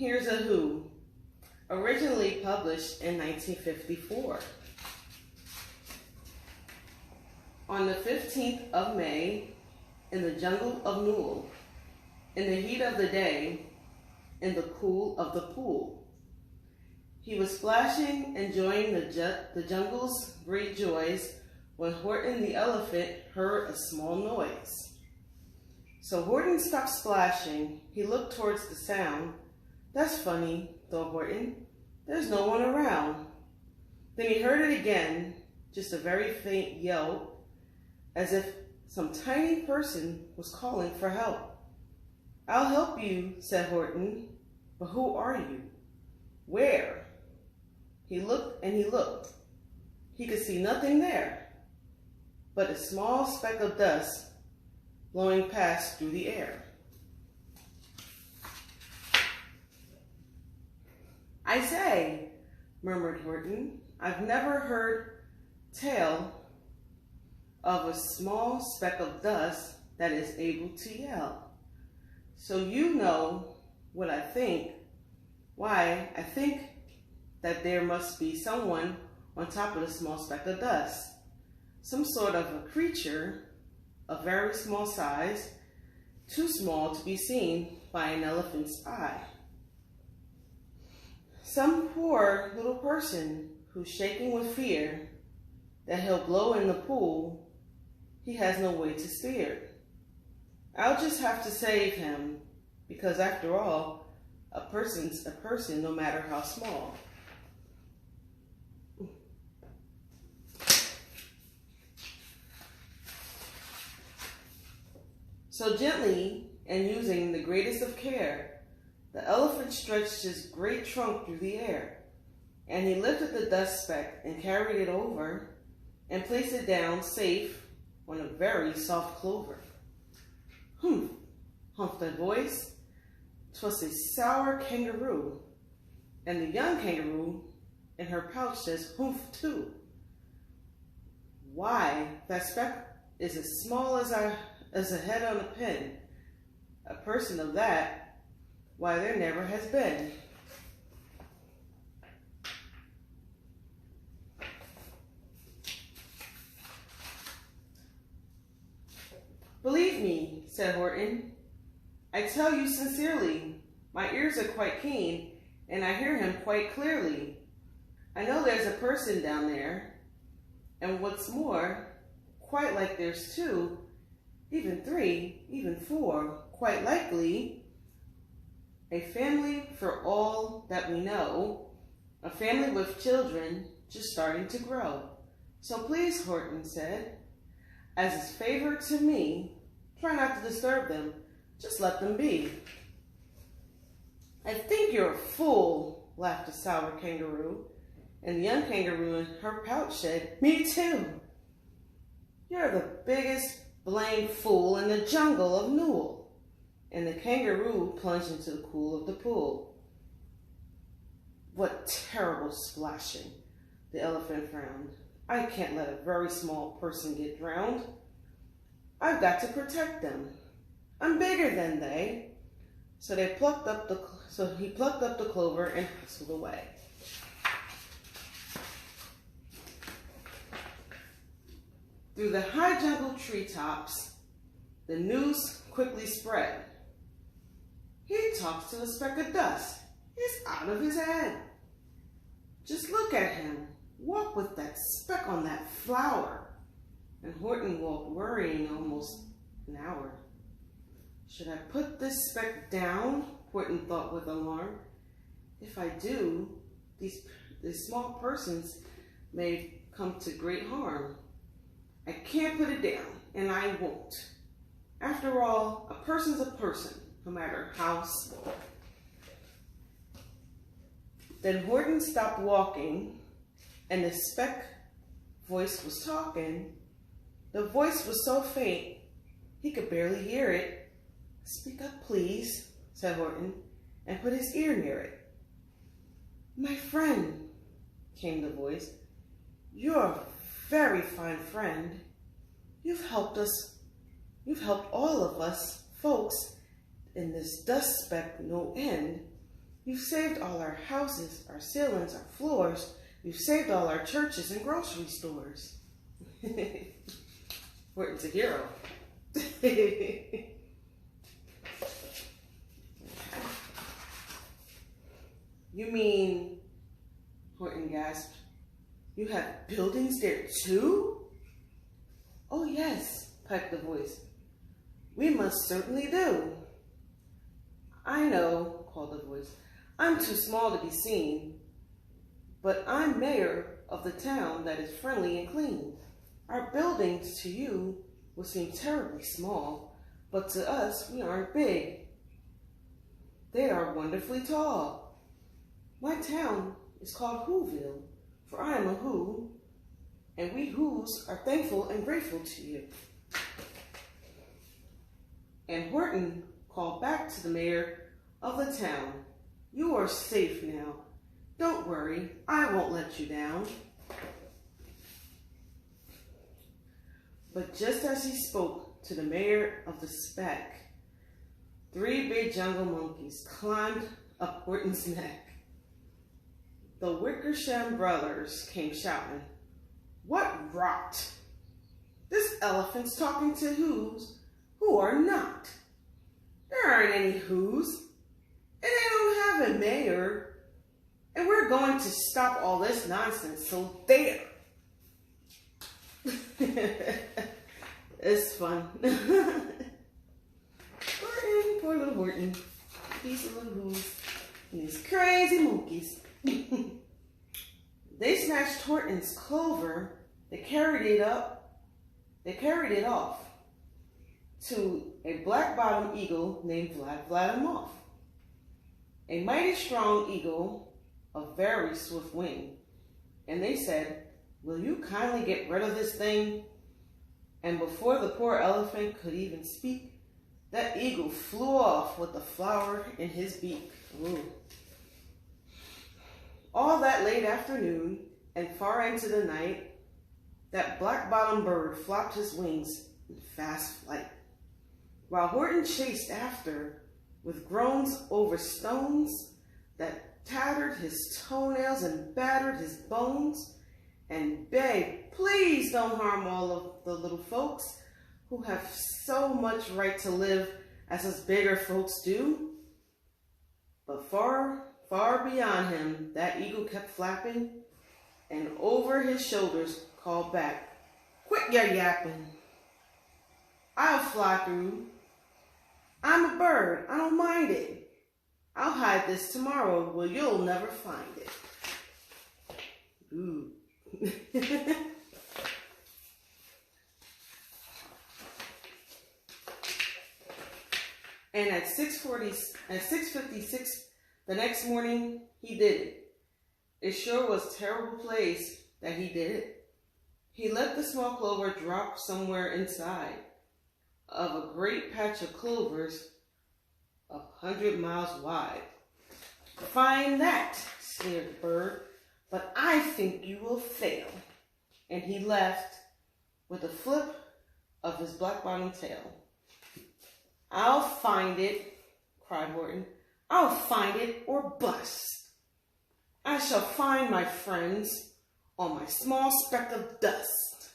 Here's a Who, originally published in 1954. On the 15th of May, in the jungle of Newell, in the heat of the day, in the cool of the pool, he was splashing, enjoying the jungle's great joys, when Horton the elephant heard a small noise. So Horton stopped splashing. He looked towards the sound. That's funny, thought Horton. There's no one around. Then he heard it again, just a very faint yell, as if some tiny person was calling for help. I'll help you, said Horton, but who are you? Where? He looked and he looked. He could see nothing there, but a small speck of dust blowing past through the air. I say, murmured Horton, I've never heard tell of a small speck of dust that is able to yell. So you know what I think. Why, I think that there must be someone on top of the small speck of dust. Some sort of a creature of very small size, too small to be seen by an elephant's eye. Some poor little person who's shaking with fear that he'll blow in the pool he has no way to steer. I'll just have to save him, because after all, a person's a person no matter how small. So gently, and using the greatest of care, the elephant stretched his great trunk through the air, and he lifted the dust speck and carried it over and placed it down safe on a very soft clover. Humph, humphed a voice. 'Twas a sour kangaroo, and the young kangaroo in her pouch says humph too. Why, that speck is as small as a head on a pin. A person of that, why, there never has been. Believe me, said Horton, I tell you sincerely, my ears are quite keen, and I hear him quite clearly. I know there's a person down there, and what's more, quite like there's two, even three, even four, quite likely, a family for all that we know, a family with children just starting to grow. So please, Horton said, as his favor to me, try not to disturb them, just let them be. I think you're a fool, laughed the sour kangaroo, and the young kangaroo in her pouch said, me too. You're the biggest blamed fool in the jungle of Newell. And the kangaroo plunged into the cool of the pool. What terrible splashing, the elephant frowned. I can't let a very small person get drowned. I've got to protect them. I'm bigger than they. So he plucked up the clover and hustled away. Through the high jungle treetops, the news quickly spread. He talks to a speck of dust. He's out of his head. Just look at him. Walk with that speck on that flower. And Horton walked worrying almost an hour. Should I put this speck down? Horton thought with alarm. If I do, these small persons may come to great harm. I can't put it down, and I won't. After all, a person's a person, no matter how small. Then Horton stopped walking, and the speck voice was talking. The voice was so faint, he could barely hear it. Speak up, please, said Horton, and put his ear near it. My friend, came the voice, you're a very fine friend. You've helped all of us folks in this dust speck no end. You've saved all our houses, our ceilings, our floors. You've saved all our churches and grocery stores. Horton's a hero. You mean, Horton gasped, you have buildings there too? Oh yes, piped the voice. We most certainly do. I know, called the voice. I'm too small to be seen, but I'm mayor of the town that is friendly and clean. Our buildings to you will seem terribly small, but to us we aren't big. They are wonderfully tall. My town is called Whoville, for I am a Who, and we Whos are thankful and grateful to you. And Horton called back to the mayor of the town, you are safe now. Don't worry, I won't let you down. But just as he spoke to the mayor of the speck, 3 big jungle monkeys climbed up Horton's neck. The Wickersham brothers came shouting, what rot! This elephant's talking to Whos who are not. There aren't any Whos, and they don't have a mayor, and we're going to stop all this nonsense, so there. It's fun. Horton, poor little Horton. These little Whos and these crazy monkeys. They snatched Horton's clover, they carried it off to a black-bottomed eagle named Vladamoff, a mighty strong eagle of very swift wing. And they said, will you kindly get rid of this thing? And before the poor elephant could even speak, that eagle flew off with the flower in his beak. Ooh. All that late afternoon and far into the night, that black-bottomed bird flopped his wings in fast flight, while Horton chased after with groans over stones that tattered his toenails and battered his bones, and begged, please don't harm all of the little folks who have so much right to live as us bigger folks do. But far, far beyond him, that eagle kept flapping, and over his shoulders called back, quit your yapping. I'll fly through. I'm a bird, I don't mind it. I'll hide this tomorrow where you'll never find it. Ooh. And at 6:56 the next morning, he did it. It sure was a terrible place that he did it. He let the small clover drop somewhere inside of a great patch of clovers 100 miles wide. Find that, sneered the bird, but I think you will fail. And he left with a flip of his black-bottomed tail. I'll find it, cried Horton. I'll find it or bust. I shall find my friends on my small speck of dust.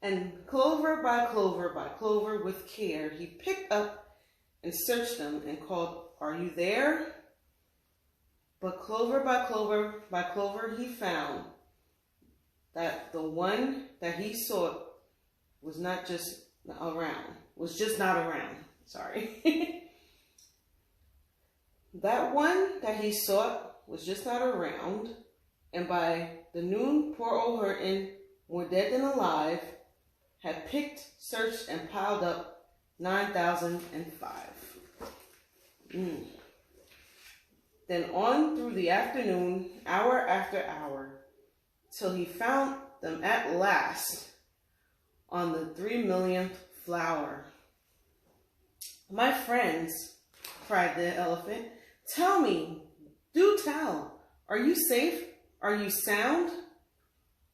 And clover by clover by clover with care, he picked up and searched them and called, are you there? But clover by clover by clover he found that the one that he sought was just not around. Sorry. That one that he sought was just not around, and by the noon, poor old Horton, more dead than alive, had picked, searched, and piled up 9,005. Then on through the afternoon, hour after hour, till he found them at last on the 3,000,000th flower. My friends, cried the elephant, tell me, do tell, are you safe? Are you sound?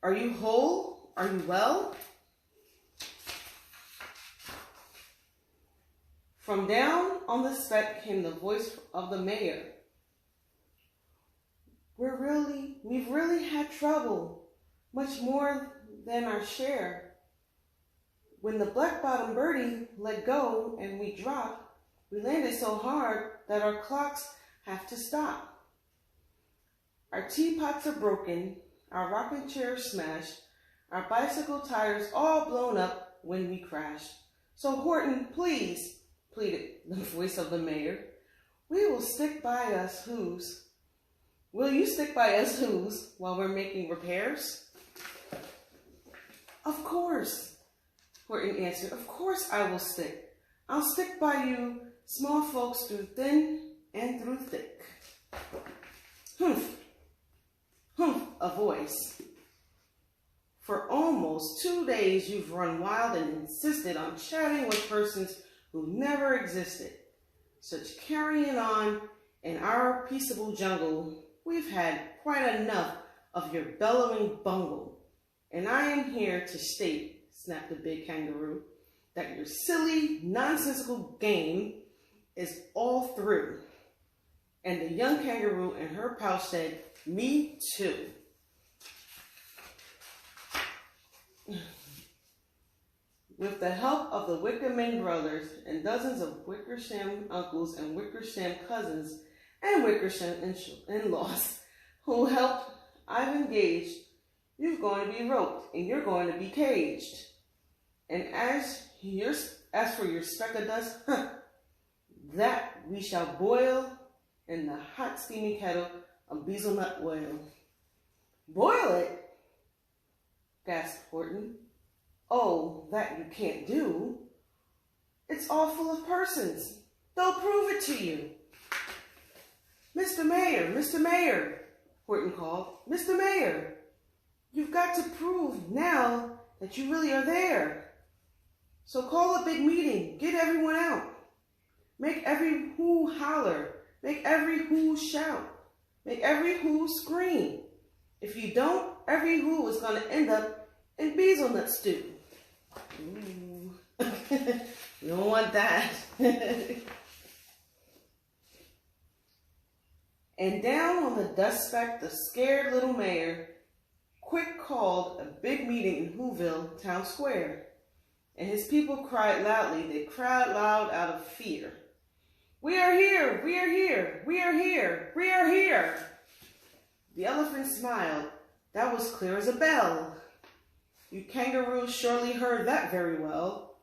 Are you whole? Are you well? From down on the spec came the voice of the mayor. We've really had trouble, much more than our share. When the black-bottom birdie let go and we dropped, we landed so hard that our clocks have to stop. Our teapots are broken, our rocking chairs smashed, our bicycle tires all blown up when we crashed. So Horton, please, pleaded the voice of the mayor, will you stick by us who's while we're making repairs? Of course, Horton answered, of course I will stick. I'll stick by you small folks through thin and through thick. Humph, humph, a voice. For almost 2 days you've run wild and insisted on chatting with persons who never existed. Such carrying on in our peaceable jungle, we've had quite enough of your bellowing bungle. And I am here to state, snapped the big kangaroo, that your silly, nonsensical game is all through. And the young kangaroo in her pouch said, me too. With the help of the Wickerman brothers and dozens of Wickersham uncles and Wickersham cousins and Wickersham in-laws who helped I've engaged, you're going to be roped and you're going to be caged. And as for your speck of dust, that we shall boil in the hot steaming kettle of bezelnut oil. Boil it? Gasped Horton. Oh, that you can't do. It's all full of persons. They'll prove it to you. Mr. Mayor, Horton called. Mr. Mayor, you've got to prove now that you really are there. So call a big meeting, get everyone out. Make every who holler, make every who shout, make every who scream. If you don't, every who is going to end up in bezelnut stew. Ooh. You don't want that. And down on the dust speck, the scared little mayor quick called a big meeting in Whoville Town Square. And his people cried loudly. They cried loud out of fear. We are here, we are here, we are here, we are here. The elephant smiled. That was clear as a bell. You kangaroos surely heard that very well.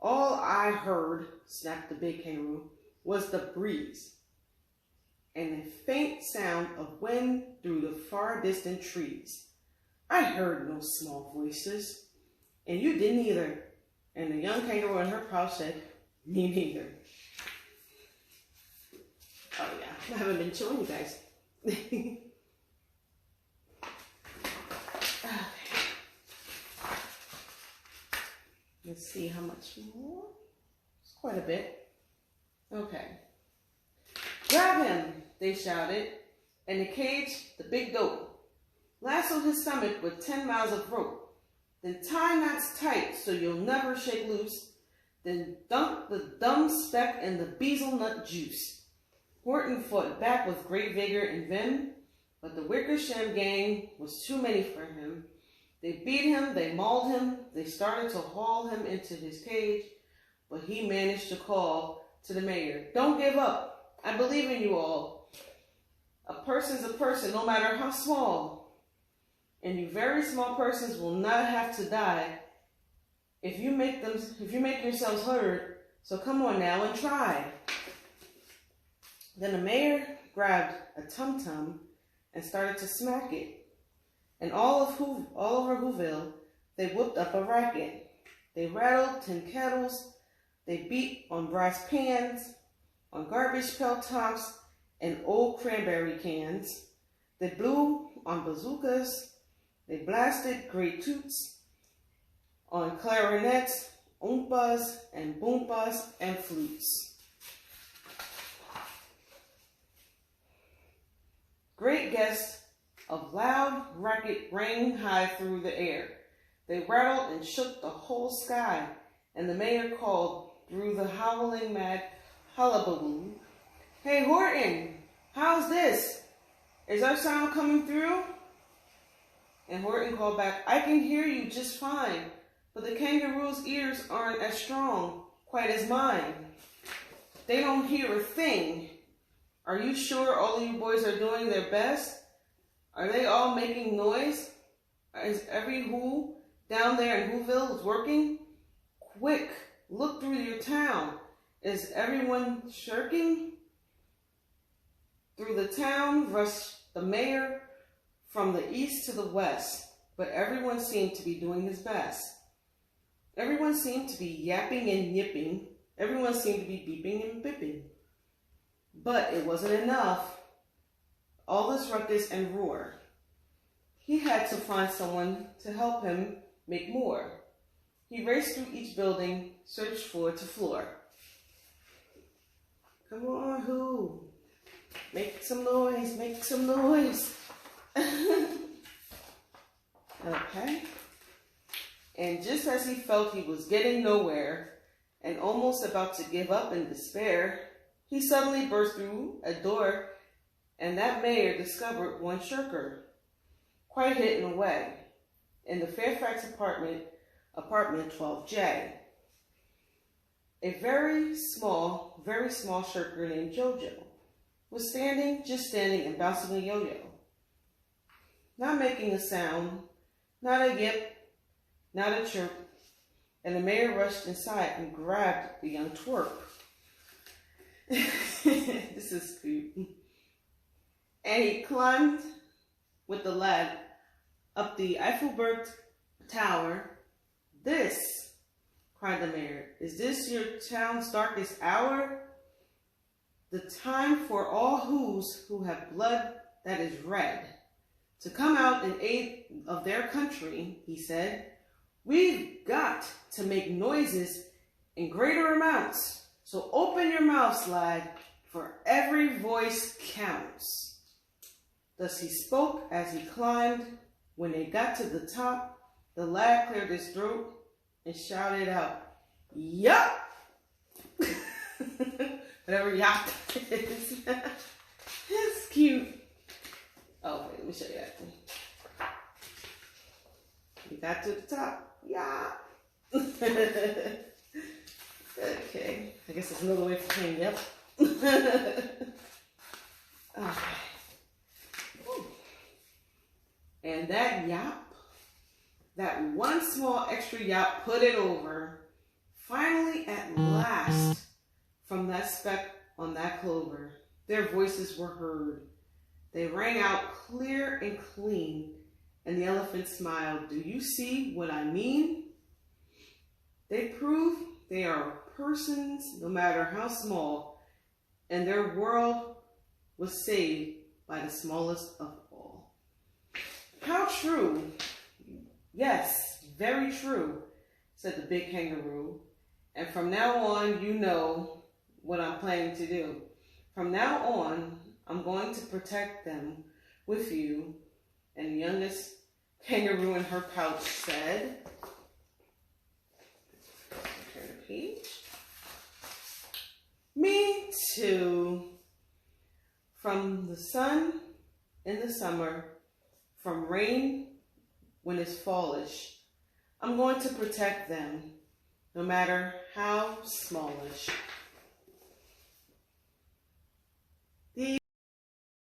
All I heard, snapped the big kangaroo, was the breeze and a faint sound of wind through the far distant trees. I heard no small voices, and you didn't either. And the young kangaroo in her pouch said, me neither. Oh yeah, I haven't been showing you guys. Okay. Let's see how much more. It's quite a bit. Okay. Grab him, they shouted, and the cage, the big goat, lassoed his stomach with 10 miles of rope. Then tie knots tight so you'll never shake loose. Then dunk the dumb speck in the bezelnut juice. Horton fought back with great vigor and vim, but the Wickersham gang was too many for him. They beat him, they mauled him, they started to haul him into his cage, but he managed to call to the mayor, don't give up. I believe in you all. A person's a person, no matter how small. And you very small persons will not have to die if you make yourselves heard. So come on now and try. Then the mayor grabbed a tum-tum and started to smack it. And all over Whoville, they whipped up a racket. They rattled tin kettles. They beat on brass pans, on garbage pail tops, and old cranberry cans. They blew on bazookas. They blasted great toots on clarinets, oompas, and boompas, and flutes. Great gusts of loud racket rang high through the air. They rattled and shook the whole sky, and the mayor called through the howling mad hullabaloo. "Hey, Horton, how's this? Is our sound coming through?" And Horton called back, "I can hear you just fine, but the kangaroo's ears aren't as strong, quite as mine. They don't hear a thing. Are you sure all of you boys are doing their best? Are they all making noise? Is every who down there in Whoville working? Quick, look through your town. Is everyone shirking?" Through the town rushed the mayor from the east to the west, but everyone seemed to be doing his best. Everyone seemed to be yapping and yipping. Everyone seemed to be beeping and bipping. But it wasn't enough. All this ruckus and roar. He had to find someone to help him make more. He raced through each building, searched floor to floor. "Come on, who? Make some noise, make some noise." Okay. And just as he felt he was getting nowhere and almost about to give up in despair, he suddenly burst through a door, and that mayor discovered one shirker, quite hidden away, in the Fairfax apartment 12J. A very small shirker named Jojo was just standing and bouncing a yo-yo. Not making a sound, not a yip, not a chirp, and the mayor rushed inside and grabbed the young twerp. This is cute. And he climbed with the lad up the Eiffelberg Tower. "This," cried the mayor, "is this your town's darkest hour? The time for all who have blood that is red to come out in aid of their country," he said. "We've got to make noises in greater amounts. So open your mouths, lad, for every voice counts." Thus he spoke as he climbed. When they got to the top, the lad cleared his throat and shouted out, "Yup!" Whatever yup is. It's cute. Oh, wait, let me show you that thing. We got to the top. Yeah. Okay. I guess there's another way for saying yep. Okay. Ooh. And that yap, that one small extra yap put it over. Finally, at last, from that speck on that clover, their voices were heard. They rang out clear and clean, and the elephant smiled. "Do you see what I mean? They prove they are persons, no matter how small, and their world was saved by the smallest of all." "How true!" "Yes, very true," said the big kangaroo. "And from now on, you know what I'm planning to do. From now on, I'm going to protect them with you." And the youngest kangaroo in her pouch said, turn the page, "Me too. From the sun in the summer, from rain when it's fallish, I'm going to protect them, no matter how smallish."